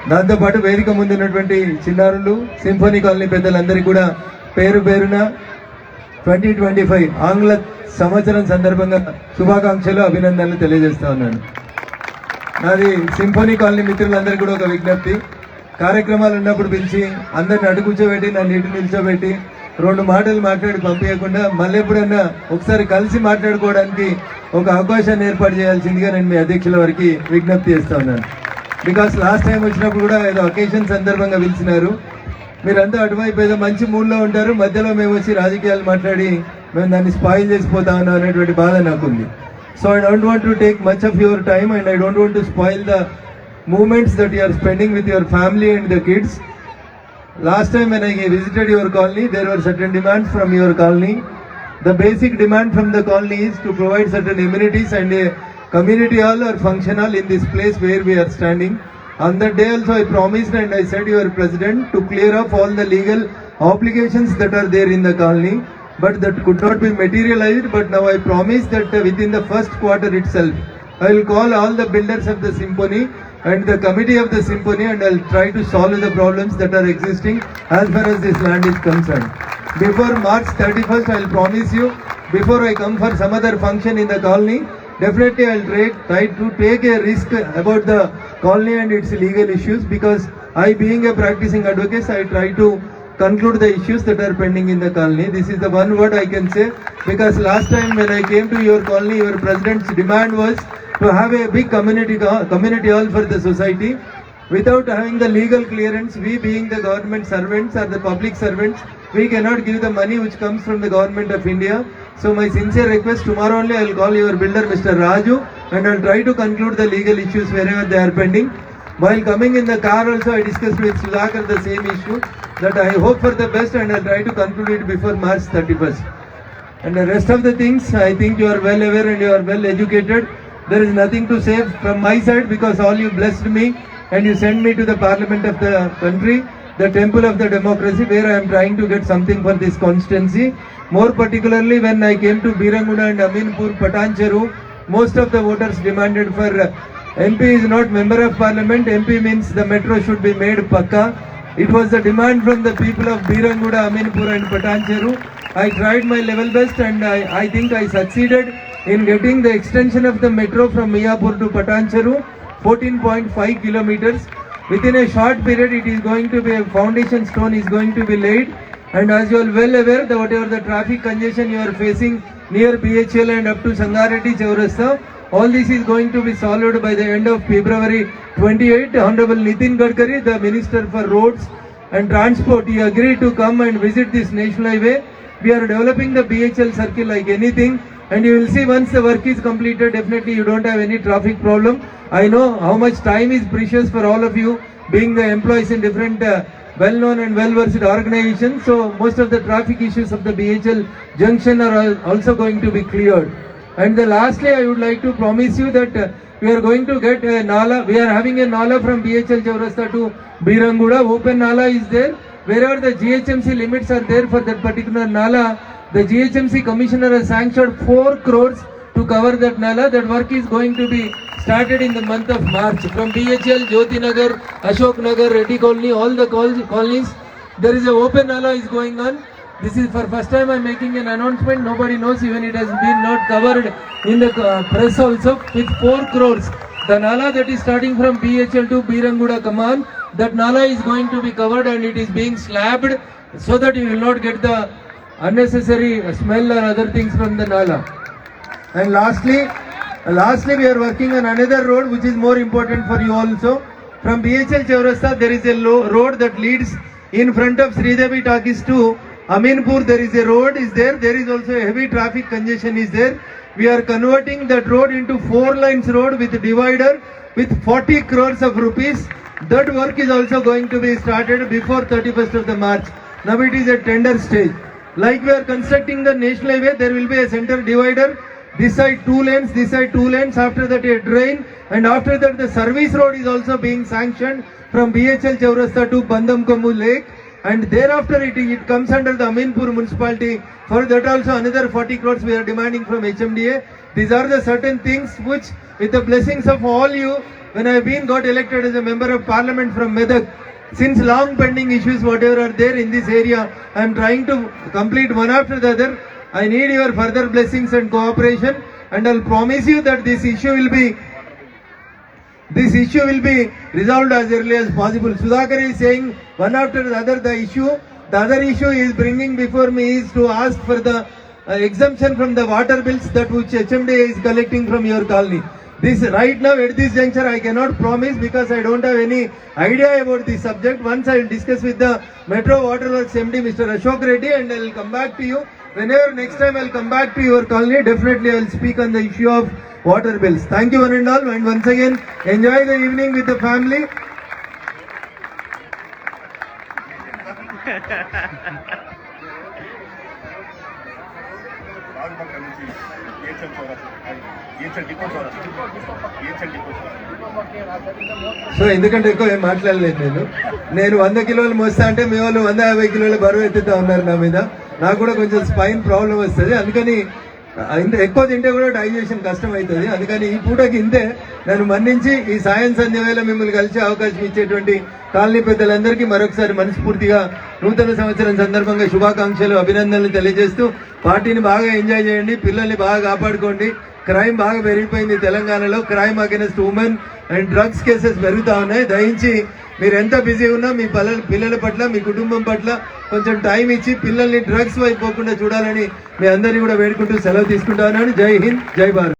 దాంతో పాటు వేదిక ముందున్నటువంటి చిన్నారులు సింఫోనీ కాలనీ పెద్దలందరికీ కూడా పేరు పేరున 2025 ఆంగ్ల సంవత్సరం సందర్భంగా శుభాకాంక్షలు అభినందనలు తెలియజేస్తా ఉన్నాను. నాది సింఫోనీ కాలనీ మిత్రులందరికీ కూడా ఒక విజ్ఞప్తి, కార్యక్రమాలు ఉన్నప్పుడు పిలిచి అందరిని అడ్డు కూర్చోబెట్టి నన్ను ఇటు నిల్చోబెట్టి రెండు మాటలు మాట్లాడి పంపించకుండా మళ్ళీ ఎప్పుడన్నా ఒకసారి కలిసి మాట్లాడుకోవడానికి ఒక అవకాశాన్ని ఏర్పాటు చేయాల్సిందిగా నేను మీ అధ్యక్షుల వారికి విజ్ఞప్తి చేస్తా ఉన్నాను. బికాస్ లాస్ట్ టైం వచ్చినప్పుడు కూడా ఏదో అకేషన్ సందర్భంగా పిలిచినారు, మీరంతా అటువైపు ఏదో మంచి మూడ్లో ఉంటారు, మధ్యలో మేము వచ్చి రాజకీయాలు మాట్లాడి మేము దాన్ని స్పాయిల్ చేసిపోతా ఉన్నాం అనేటువంటి బాధ నాకుంది. So I don't want to take much of your time and I don't want to spoil the moments that you are spending with your family and the kids. Last time when I visited your colony, there were certain demands from your colony. The basic demand from the colony is to provide certain amenities and a community hall or function hall in this place where we are standing. On that day also I promised and I said your president to clear up all the legal obligations that are there in the colony, but that could not be materialized. But now I promise that within the first quarter itself I will call all the builders of the symphony and the committee of the symphony and I will try to solve the problems that are existing as far as this land is concerned. Before March 31st, I will promise you, before I come for some other function in the colony, definitely I will try to take a risk about the colony and its legal issues, because I, being a practicing advocate, I try to conclude the issues that are pending in the colony. This is the one word I can say, because last time when I came to your colony, your president's demand was to have a big community hall for the society. Without having the legal clearance, we being the government servants or the public servants, we cannot give the money which comes from the government of India. So my sincere request, tomorrow only I will call your builder Mr. Raju and I will try to conclude the legal issues wherever they are pending. While coming in the car also I discussed with Sudhakar the same issue, that I hope for the best and I will try to conclude it before March 31st. And the rest of the things, I think you are well aware and you are well educated. There is nothing to say from my side, because all you blessed me and you sent me to the parliament of the country, the temple of the democracy, where I am trying to get something for this constituency. More particularly when I came to Biranguda and Aminpur, Patancheru, most of the voters demanded for MP is not member of parliament, MP means the metro should be made pakka. It was the demand from the people of Biranguda, Aminpur and Patancheru. I tried my level best and I think I succeeded in getting the extension of the metro from Miyapur to Patancheru, 14.5 kilometers. Within a short period it is going to be, a foundation stone is going to be laid, and as you are well aware, whatever the traffic congestion you are facing near BHL and up to Sangareddy Chaurasta, all this is going to be solved by the end of February 28. Honorable Nitin Gadkari, the Minister for Roads and Transport, he agreed to come and visit this national highway. We are developing the BHL circle like anything, and you will see once the work is completed, definitely you don't have any traffic problem. I know how much time is precious for all of you, being the employees in different well-known and well-versed organizations. So most of the traffic issues of the BHL junction are also going to be cleared. And lastly, I would like to promise you that we are going to get a nala. We are having a nala from BHL Chaurasta to Biranguda. Open nala is there. Wherever the GHMC limits are there for that particular nala, the GHMC commissioner has sanctioned 4 crores to cover that nala. That work is going to be started in the month of March. From BHL, Jyoti Nagar, Ashok Nagar, Reddy Colony, all the colonies, there is a open nala is going on. This is for first time I am making an announcement. Nobody knows, even it has been not covered in the press also. With 4 crores, the nala that is starting from BHL to Biranguda Kaman, that nala is going to be covered and it is being slabbed so that you will not get the unnecessary smell or other things from the nala. And lastly we are working on another road which is more important for you also. From BHL Chaurasta there is a road that leads in front of Sridevi Talkies to Aminpur. There is a road is there. There is also a heavy traffic congestion is there. We are converting that road into 4 lanes road with divider with 40 crores of rupees. That work is also going to be started before 31st of the March. Now it is at tender stage. Like we are constructing the national highway, there will be a center divider. This side 2 lanes, this side 2 lanes. After that a drain, and after that the service road is also being sanctioned from BHL Chaurasta to Bandamkommu Lake. And thereafter it comes under the Aminpur municipality. For that also another 40 crores we are demanding from HMDA. These are the certain things which, with the blessings of all you, when I have been got elected as a member of parliament from Medak, since long pending issues whatever are there in this area, I am trying to complete one after the other. I need your further blessings and cooperation, and I'll promise you that this issue will be resolved as early as possible. Sudhakar is saying one after the other the other issue is bringing before me is to ask for the exemption from the water bills that which HMD is collecting from your colony. This right now at this juncture I cannot promise because I don't have any idea about this subject. Once I will discuss with the Metro Water Works MD Mr. Ashok Reddy, and I will come back to you. Whenever next time I will come back to your colony, definitely I will speak on the issue of water bills. Thank you one and all, and once again enjoy the evening with the family. So ఎందుకంటే ఎక్కువ ఏం మాట్లాడలేదు నేను 100 కిలోలు మోస్తా అంటే మీ వాళ్ళు 150 కిలోల బరువు ఎత్తుతా ఉన్నారు నా మీద. నాకు కూడా కొంచెం స్పైన్ ప్రాబ్లం వస్తుంది, అందుకని ఇంత ఎక్కువ తింటే కూడా డైజెషన్ కష్టం అవుతుంది. అందుకని ఈ పూటకి ఇంతే. నన్ను మన్నించి ఈ సాయం సంధ్య వేళ మిమ్మల్ని కలిసే అవకాశం ఇచ్చేటువంటి కాలనీ పెద్దలందరికీ మరొకసారి మనస్ఫూర్తిగా నూతన సంవత్సరం సందర్భంగా శుభాకాంక్షలు, అభినందనలు తెలియజేస్తూ పార్టీని బాగా ఎంజాయ్ చేయండి, పిల్లల్ని బాగా కాపాడుకోండి. క్రైమ్ బాగా పెరిగిపోయింది తెలంగాణలో. Crime against women and drugs cases పెరుగుతా ఉన్నాయి. దయించి మీరు ఎంత బిజీ ఉన్నా మీ పిల్లల పట్ల, మీ కుటుంబం పట్ల కొంచెం టైం ఇచ్చి పిల్లల్ని డ్రగ్స్ వైపు పోకుండా చూడాలని మీ అందరినీ కూడా వేడుకుంటూ సెలవు తీసుకుంటాను. జై హింద్, జై భారత్.